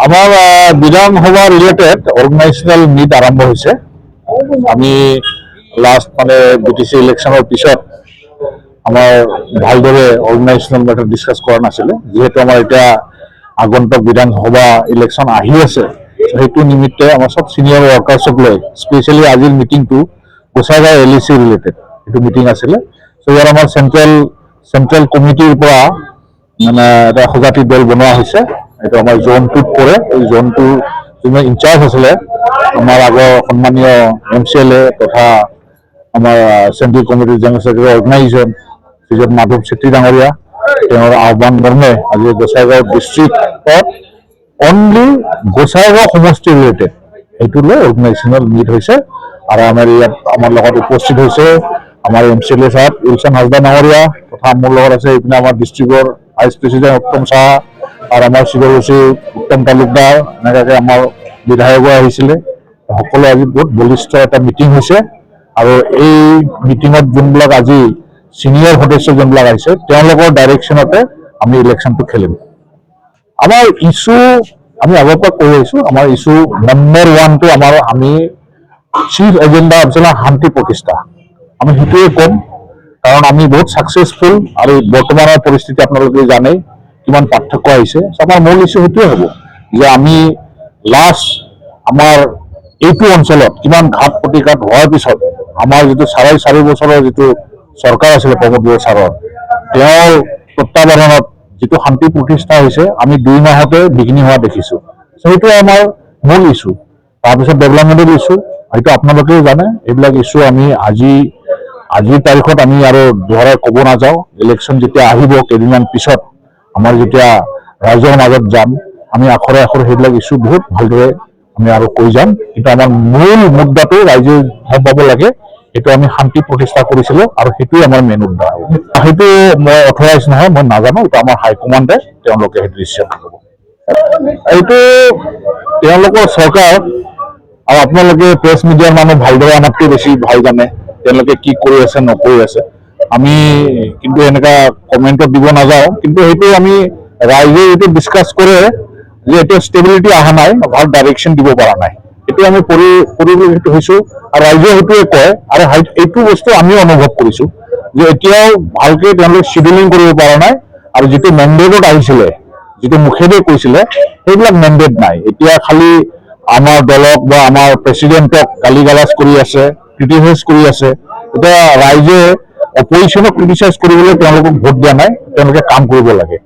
আমাৰ বিধানসভা related অৰ্গানাইজেশনাল meat আৰম্ভ হয়েছে। আমি লাস্ট বিটিসি ইলেকশনেৰ পিছত আমাৰ ভালদৰে অৰ্গেনাইজেশ্যনেল মেটাৰ ডিছকাছ কৰা নাছিলে, যিহেতু আমাৰ এতিয়া আগন্তুক বিধানসভা ইলেকশ্যন আহি আছে। সেইটো নিমিত্তে আমাৰ সব সিনিয়ৰ ৱৰ্কাৰ্ছক লৈ স্পেচিয়েলি আজিৰ মিটিংটো গোসাইগাঁও LEC ৰিলেটেড এইটো মিটিং আছিলে। চ' ইয়াৰ আমাৰ চেণ্ট্ৰেল কমিটিৰ পৰা এটা সজাতি দল বনোৱা হৈছে। এইটো আমাৰ জোন 2ত পৰে। এই জোনটো যোনে ইনচাৰ্জ আছিলে আমাৰ আগৰ সন্মানীয় MCLA তথা আমাৰ চেণ্ট্ৰেল কমিটিৰ জেনেৰেল ছেক্ৰেটাৰী অৰ্গেনাইজেশ্যন শ্ৰীযুত মাধৱ চেত্ৰী ডাঙৰীয়া, তেওঁৰ আহ্বান মৰ্মে আজি গোসাইগাঁও ডিষ্ট্ৰিক্টত অনলি গোসাইগাঁও সমষ্টি ৰিলেটেড এইটো লৈ অৰ্গেনাইজেশ্যনেল মিট হৈছে। আৰু আমাৰ ইয়াত আমাৰ লগত উপস্থিত হৈছে আমাৰ MCLA সাহেব উইলছন হাজদা ডাঙৰীয়া, তথা মোৰ লগত আছে এইপিনে আমাৰ ডিষ্ট্ৰিক্টৰ ভাইচ প্ৰেচিডেণ্ট উত্তম চাহা আৰু আমাৰ চিৰসচিব উত্তম তালুকদাৰ, এনেকুৱাকৈ আমাৰ বিধায়কো আহিছিলে। সকলো আজি বহুত বলিষ্ঠ এটা মিটিং হৈছে। আৰু এই মিটিঙত যোনবিলাক আজি সিনিয়ৰ সদস্য যোনবিলাক আহিছে তেওঁলোকৰ ডাইৰেকশ্যনতে আমি ইলেকশ্যনটো খেলিম। আমাৰ ইছ্যু আমি আগৰ পৰা কৈ আহিছোঁ, আমাৰ ইছ্যু নম্বৰ 1টো আমি চিফ এজেণ্ডা হৈছে শান্তি প্ৰতিষ্ঠা। আমি সেইটোৱে ক'ম, কাৰণ আমি বহুত ছাকচেছফুল আৰু বৰ্তমানৰ পৰিস্থিতি আপোনালোকে জানেই কিমান পাৰ্থক্য আহিছে। আমাৰ মূল ইছ্যু সেইটোৱে হ'ব যে আমি লাষ্ট আমাৰ এইটো অঞ্চলত কিমান ঘাত প্ৰতিঘাত হোৱাৰ পিছত আমাৰ যিটো 4.5 বছৰৰ যিটো চৰকাৰ আছিলে প্ৰমোদ বড়ো ছাৰৰ, তেওঁৰ তত্বাৱধানত যিটো শান্তি প্ৰতিষ্ঠা হৈছে আমি 2 মাহতে বিঘিনি হোৱা দেখিছোঁ। সেইটোৱে আমাৰ মূল ইছ্যু। তাৰপিছত ডেভেলপমেণ্টেল ইছ্যু, হয়তো আপোনালোকেও জানে এইবিলাক ইছ্যু আমি আজিৰ তাৰিখত আমি আৰু দুবাৰে ক'ব নাযাওঁ। ইলেকশ্যন যেতিয়া আহিব কেইদিনমান পিছত আমাৰ যেতিয়া ৰাইজৰ মাজত যাম আমি আখৰে আখৰে সেইবিলাক ইছ্যু বহুত ভালদৰে আমি আৰু কৈ যাম। কিন্তু আমাৰ মূল মুদ্দাটো ৰাইজে গম পাব লাগে, সেইটো আমি শান্তি প্ৰতিষ্ঠা কৰিছিলোঁ আৰু সেইটোৱে আমাৰ মেইন মুদ্দা। সেইটো মই অথৰাইজ নহয়, মই নাজানো, এইটো আমাৰ হাইকমাণ্ডে তেওঁলোকে সেইটো ডিচিশ্যন ল'ব। এইটো তেওঁলোকৰ চৰকাৰ আৰু আপোনালোকে প্ৰেছ মিডিয়াৰ মানুহ ভালদৰে আমাতকৈ বেছি ভাল জানে তেওঁলোকে কি কৰি আছে নকৰি আছে। আমি কিন্তু এনেকুৱা কমেণ্টত দিব নাযাওঁ। কিন্তু সেইটো আমি ৰাইজে এইটো ডিছকাছ কৰে যে এতিয়া ষ্টেবিলিটি অহা নাই, ভাল ডাইৰেকশ্যন দিব পৰা নাই, এইটো আমি পৰিৱেশিত হৈছোঁ আৰু ৰাইজে সেইটোৱে কয়। আৰু এইটো বস্তু আমিও অনুভৱ কৰিছোঁ যে এতিয়াও ভালকৈ তেওঁলোকে শ্বিডিউলিং কৰিব পৰা নাই আৰু যিটো মেণ্ডেটত আহিছিলে, যিটো মুখেৰে কৈছিলে সেইবিলাক মেণ্ডেট নাই। এতিয়া খালি আমাৰ দলক বা আমাৰ প্ৰেচিডেণ্টক গালি গালাজ কৰি আছে, ক্ৰিটিচাইজ কৰি আছে। এতিয়া ৰাইজে অপজিশ্যনক ক্ৰিটিচাইজ কৰিবলৈ তেওঁলোকক ভোট দিয়া নাই, তেওঁলোকে কাম কৰিব লাগে।